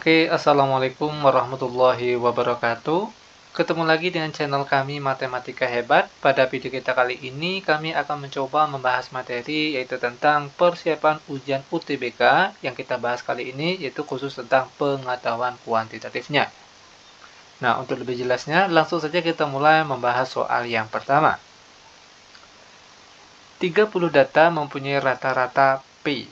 Oke, Assalamualaikum warahmatullahi wabarakatuh. Ketemu lagi dengan channel kami Matematika Hebat. Pada video kita kali ini, kami akan mencoba membahas materi yaitu tentang persiapan ujian UTBK. Yang kita bahas kali ini yaitu khusus tentang pengetahuan kuantitatifnya. Nah, untuk lebih jelasnya, langsung saja kita mulai membahas soal yang pertama. 30 data mempunyai rata-rata P.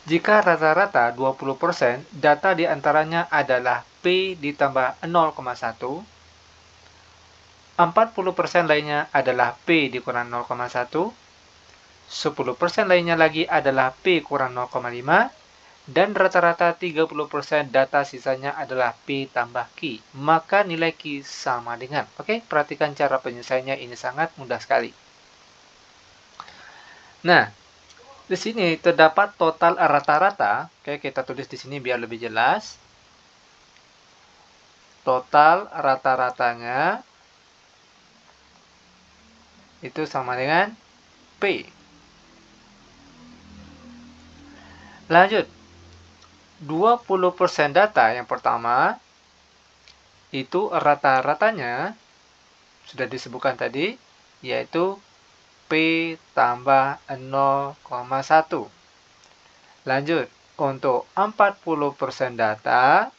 Jika rata-rata 20%, data di antaranya adalah P ditambah 0,1, 40% lainnya adalah P dikurang 0,1, 10% lainnya lagi adalah P kurang 0,5, dan rata-rata 30% data sisanya adalah P tambah Q. Maka nilai Q sama dengan. Oke, perhatikan cara penyelesaiannya, ini sangat mudah sekali. Nah, di sini terdapat total rata-rata. Oke, kita tulis di sini biar lebih jelas. Total rata-ratanya itu sama dengan P. Lanjut. 20% data yang pertama itu rata-ratanya sudah disebutkan tadi, yaitu P tambah 0,1. Lanjut. Untuk 40% data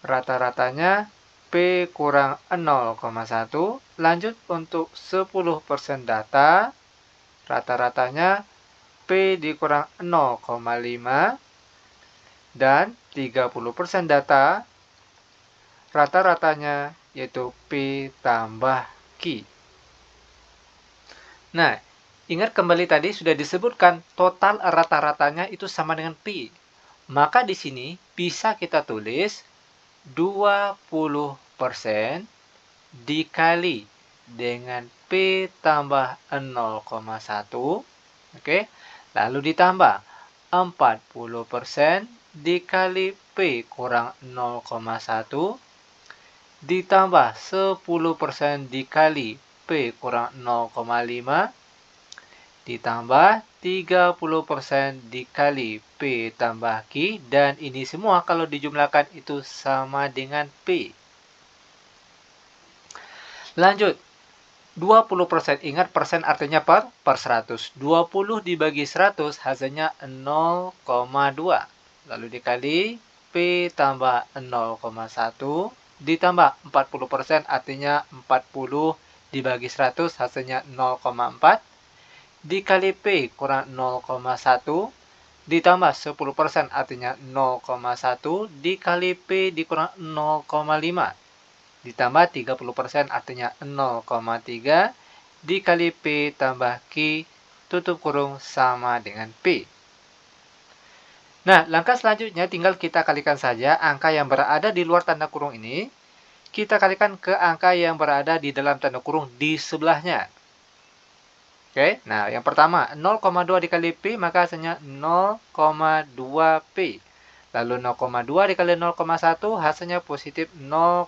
rata-ratanya P kurang 0,1. Lanjut untuk 10% data, rata-ratanya P dikurang 0,5. Dan 30% data, rata-ratanya yaitu P tambah Q. Nah, ingat kembali tadi sudah disebutkan total rata-ratanya itu sama dengan P. Maka di sini bisa kita tulis 20% dikali dengan P tambah 0,1. Oke. Lalu ditambah 40% dikali P kurang 0,1 ditambah 10% dikali P kurang 0,5 ditambah 30% dikali P tambah Q, dan ini semua kalau dijumlahkan itu sama dengan P. Lanjut. 20%, ingat persen artinya per 100. 20 dibagi 100 hasilnya 0,2. Lalu dikali P tambah 0,1 ditambah 40% artinya 40 dibagi 100 hasilnya 0,4. Dikali P kurang 0,1 ditambah 10% artinya 0,1 dikali P dikurang 0,5. Ditambah 30% artinya 0,3 dikali P tambah Q tutup kurung sama dengan P. Nah, langkah selanjutnya tinggal kita kalikan saja angka yang berada di luar tanda kurung ini. Kita kalikan ke angka yang berada di dalam tanda kurung di sebelahnya. Oke, nah yang pertama 0,2 dikali P maka hasilnya 0,2P. Lalu 0,2 dikali 0,1 hasilnya positif 0,02.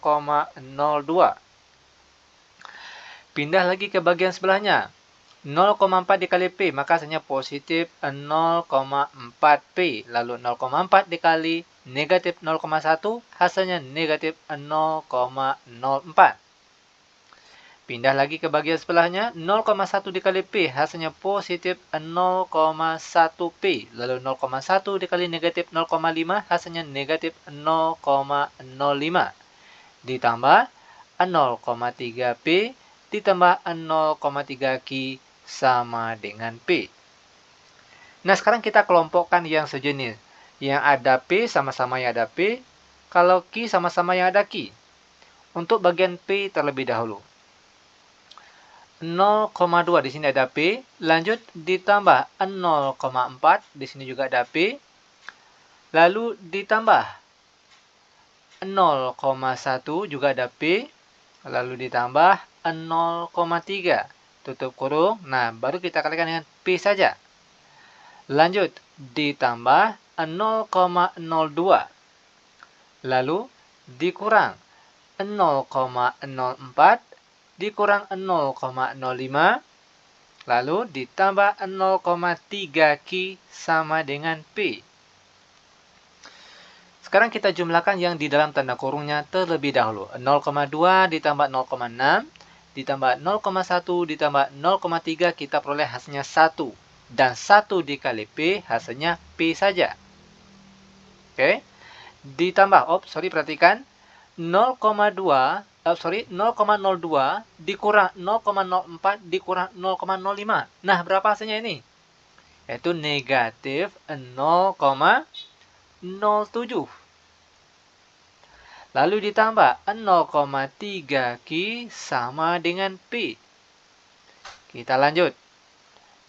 Pindah lagi ke bagian sebelahnya. 0,4 dikali P maka hasilnya positif 0,4P. Lalu 0,4 dikali negatif 0,1 hasilnya negatif 0,04. Pindah lagi ke bagian sebelahnya, 0,1 dikali P hasilnya positif 0,1P. Lalu 0,1 dikali negatif 0,5 hasilnya negatif 0,05. Ditambah 0,3P ditambah 0,3Q sama dengan P. Nah, sekarang kita kelompokkan yang sejenis. Yang ada P sama-sama yang ada P. Kalau Q sama-sama yang ada Q. Untuk bagian P terlebih dahulu. 0,2 di sini ada P, lanjut ditambah 0,4, di sini juga ada P, lalu ditambah 0,1 juga ada P, lalu ditambah 0,3, tutup kurung. Nah, baru kita kalikan dengan P saja. Lanjut ditambah 0,02, lalu dikurang 0,04, dikurang 0,05, lalu ditambah 0,3Q sama dengan P. Sekarang kita jumlahkan yang di dalam tanda kurungnya terlebih dahulu. 0,2 ditambah 0,6 ditambah 0,1 ditambah 0,3 kita peroleh hasilnya 1. Dan 1 dikali P hasilnya P saja. Oke. Ditambah, perhatikan. 0,02 dikurang 0,04 dikurang 0,05. Nah, berapa hasilnya ini? Yaitu negatif 0,07. Lalu ditambah 0,3 Q sama dengan P. Kita lanjut.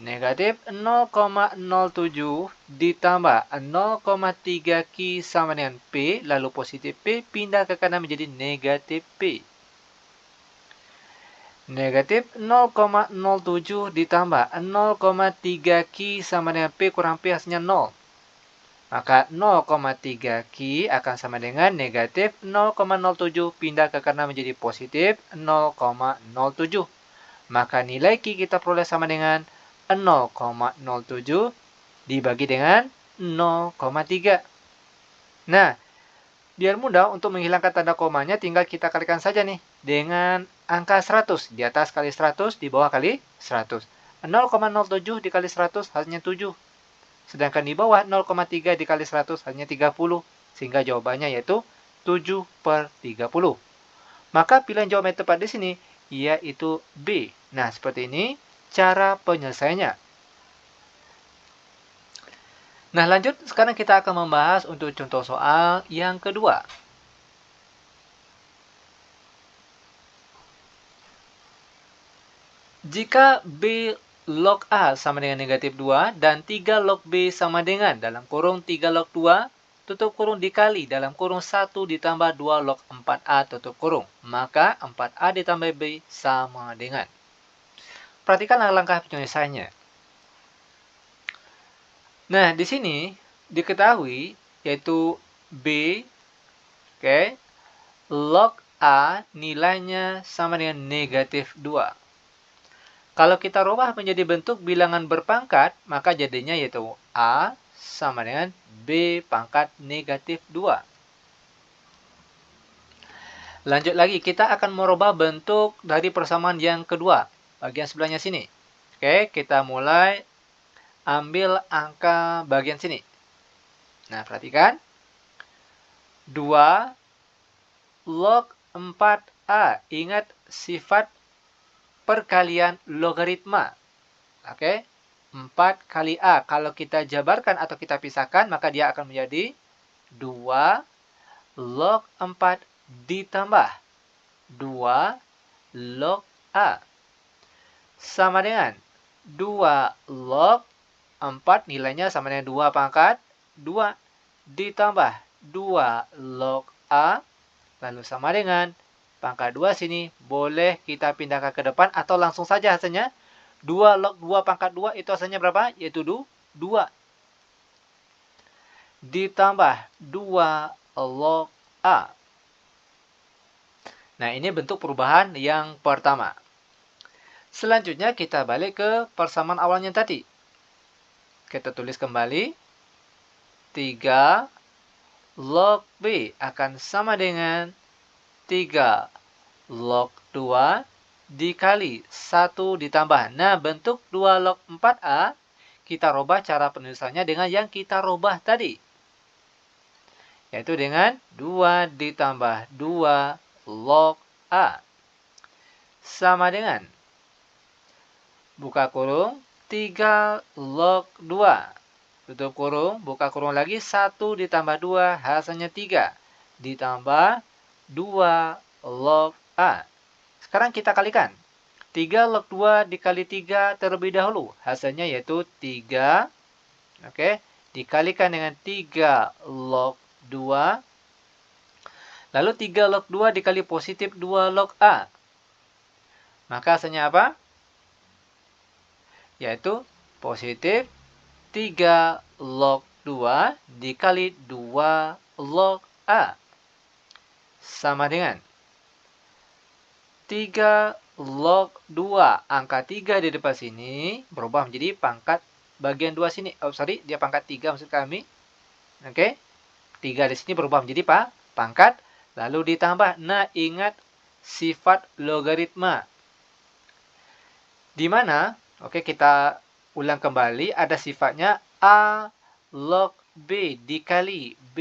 Negatif 0,07 ditambah 0,3 Q sama dengan P. Lalu positif P pindah ke kanan menjadi negatif P. Negatif 0,07 ditambah 0,3 Q sama dengan P kurang P hasilnya 0. Maka 0,3 Q akan sama dengan negatif 0,07 pindah ke kanan menjadi positif 0,07. Maka nilai Q kita peroleh sama dengan 0,07 dibagi dengan 0,3. Nah, biar mudah untuk menghilangkan tanda komanya tinggal kita kalikan saja nih dengan angka 100. Di atas kali 100, di bawah kali 100. 0,07 dikali 100 hasilnya 7. Sedangkan di bawah 0,3 dikali 100 hanya 30. Sehingga jawabannya yaitu 7/30. Maka pilihan jawaban yang tepat di sini yaitu B. Nah, seperti ini cara penyelesaiannya. Nah, lanjut. Sekarang kita akan membahas untuk contoh soal yang kedua. Jika B log A sama dengan negatif 2 dan 3 log B sama dengan dalam kurung 3 log 2 tutup kurung dikali dalam kurung 1 ditambah 2 log 4A tutup kurung. Maka 4A ditambah B sama dengan. Perhatikan langkah penyelesaiannya. Nah, di sini diketahui yaitu B, log A nilainya sama dengan negatif 2. Kalau kita rubah menjadi bentuk bilangan berpangkat, maka jadinya yaitu A sama dengan B pangkat negatif 2. Lanjut lagi, kita akan merubah bentuk dari persamaan yang kedua. Bagian sebelahnya sini. Oke, kita mulai ambil angka bagian sini. Nah, perhatikan. 2 log 4A. Ingat sifat perkalian logaritma. Oke. 4 kali A. Kalau kita jabarkan atau kita pisahkan, maka dia akan menjadi 2 log 4 ditambah 2 log A. Sama dengan 2 log 4 nilainya sama dengan 2 pangkat 2 ditambah 2 log A. Lalu sama dengan pangkat 2 sini boleh kita pindahkan ke depan atau langsung saja hasilnya. 2 log 2 pangkat 2 itu hasilnya berapa? Yaitu 2. Ditambah 2 log A. Nah, ini bentuk perubahan yang pertama. Selanjutnya kita balik ke persamaan awalnya tadi. Kita tulis kembali. 3 log B akan sama dengan 3 log 2 dikali 1 ditambah. Nah, bentuk 2 log 4A, kita rubah cara penulisannya dengan yang kita rubah tadi. Yaitu dengan 2 ditambah 2 log A. Sama dengan, buka kurung, 3 log 2. Tutup kurung, buka kurung lagi, 1 ditambah 2, hasilnya 3. Ditambah 2 log A. Sekarang kita kalikan. 3 log 2 dikali 3 terlebih dahulu. Hasilnya yaitu 3. Dikalikan dengan 3 log 2. Lalu 3 log 2 dikali positif 2 log A. Maka hasilnya apa? Yaitu positif 3 log 2 dikali 2 log A. Sama dengan 3 log 2. Angka 3 di depan sini berubah menjadi pangkat bagian 2 sini. Dia pangkat 3 maksud kami. 3 di sini berubah menjadi pangkat, lalu ditambah. Nah, ingat sifat logaritma. Di mana, oke, kita ulang kembali, ada sifatnya A log B dikali B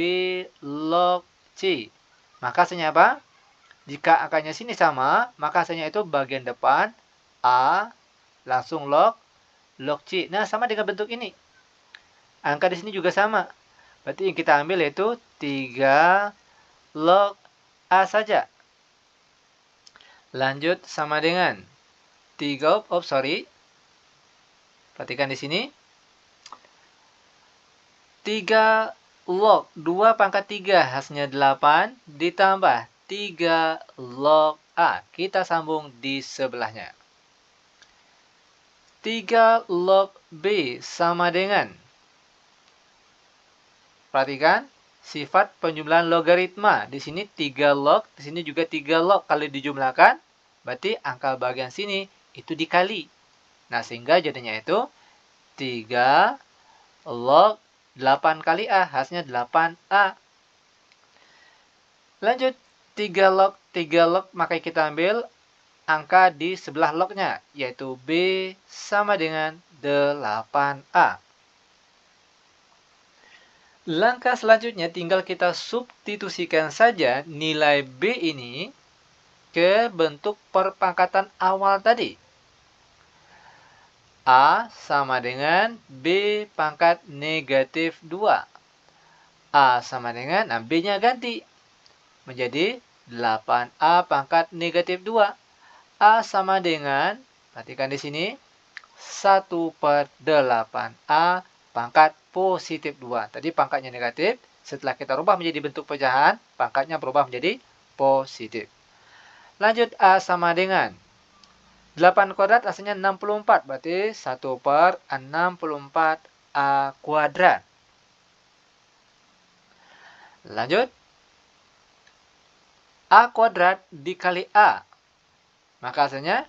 log C. Maka hasilnya apa? Jika angkanya sini sama, maka hasilnya itu bagian depan A langsung log C. Nah, sama dengan bentuk ini. Angka di sini juga sama. Berarti yang kita ambil yaitu 3 log A saja. Lanjut sama dengan 3, perhatikan di sini. 3 log 2 pangkat 3 hasilnya 8 ditambah 3 log A. Kita sambung di sebelahnya. 3 log B sama dengan, perhatikan sifat penjumlahan logaritma. Di sini 3 log, di sini juga 3 log. Kalau dijumlahkan, berarti angka bagian sini itu dikali. Nah, sehingga jadinya itu 3 log 8 kali A, hasilnya 8A. Lanjut, 3 log, maka kita ambil angka di sebelah lognya, yaitu B sama dengan 8A. Langkah selanjutnya tinggal kita substitusikan saja nilai B ini ke bentuk perpangkatan awal tadi. A sama dengan B pangkat negatif 2. A sama dengan, nah B-nya ganti menjadi 8A pangkat negatif 2. A sama dengan, perhatikan di sini, 1/8A pangkat positif 2. Tadi pangkatnya negatif, setelah kita rubah menjadi bentuk pecahan, pangkatnya berubah menjadi positif. Lanjut, A sama dengan 8 kuadrat hasilnya 64, berarti 1/64A kuadrat. Lanjut, A kuadrat dikali A, maka hasilnya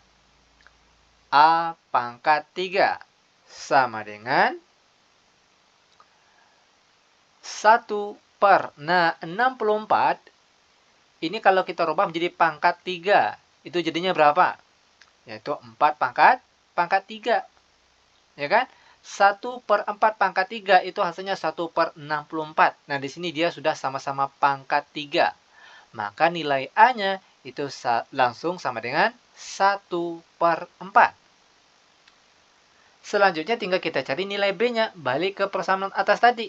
A pangkat 3 sama dengan 1/, nah 64 ini kalau kita rubah menjadi pangkat 3, itu jadinya berapa? Yaitu 4 pangkat 3. Ya kan? 1/4 pangkat 3 itu hasilnya 1/64. Nah, di sini dia sudah sama-sama pangkat 3. Maka nilai A-nya itu langsung sama dengan 1/4. Selanjutnya tinggal kita cari nilai B-nya. Balik ke persamaan atas tadi.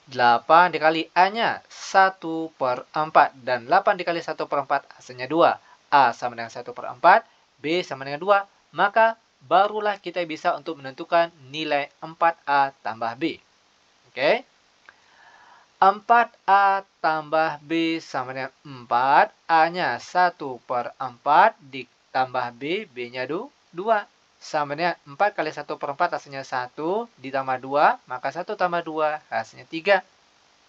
8 dikali A-nya 1/4. Dan 8 dikali 1/4 hasilnya 2. A sama dengan 1/4. B sama dengan 2, maka barulah kita bisa untuk menentukan nilai 4A tambah B. Oke. 4A tambah B sama dengan 4. A-nya 1/4 ditambah B, B-nya 2. Sama dengan 4 kali 1/4 hasilnya 1, ditambah 2, maka 1 tambah 2 hasilnya 3.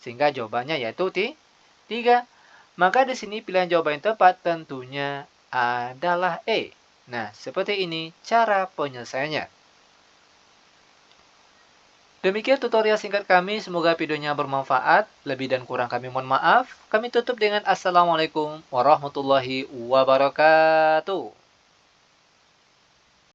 Sehingga jawabannya yaitu 3. Maka di sini pilihan jawaban yang tepat tentunya adalah E. Nah, seperti ini cara penyelesaiannya. Demikian tutorial singkat kami, semoga videonya bermanfaat. Lebih dan kurang kami mohon maaf. Kami tutup dengan Assalamualaikum warahmatullahi wabarakatuh.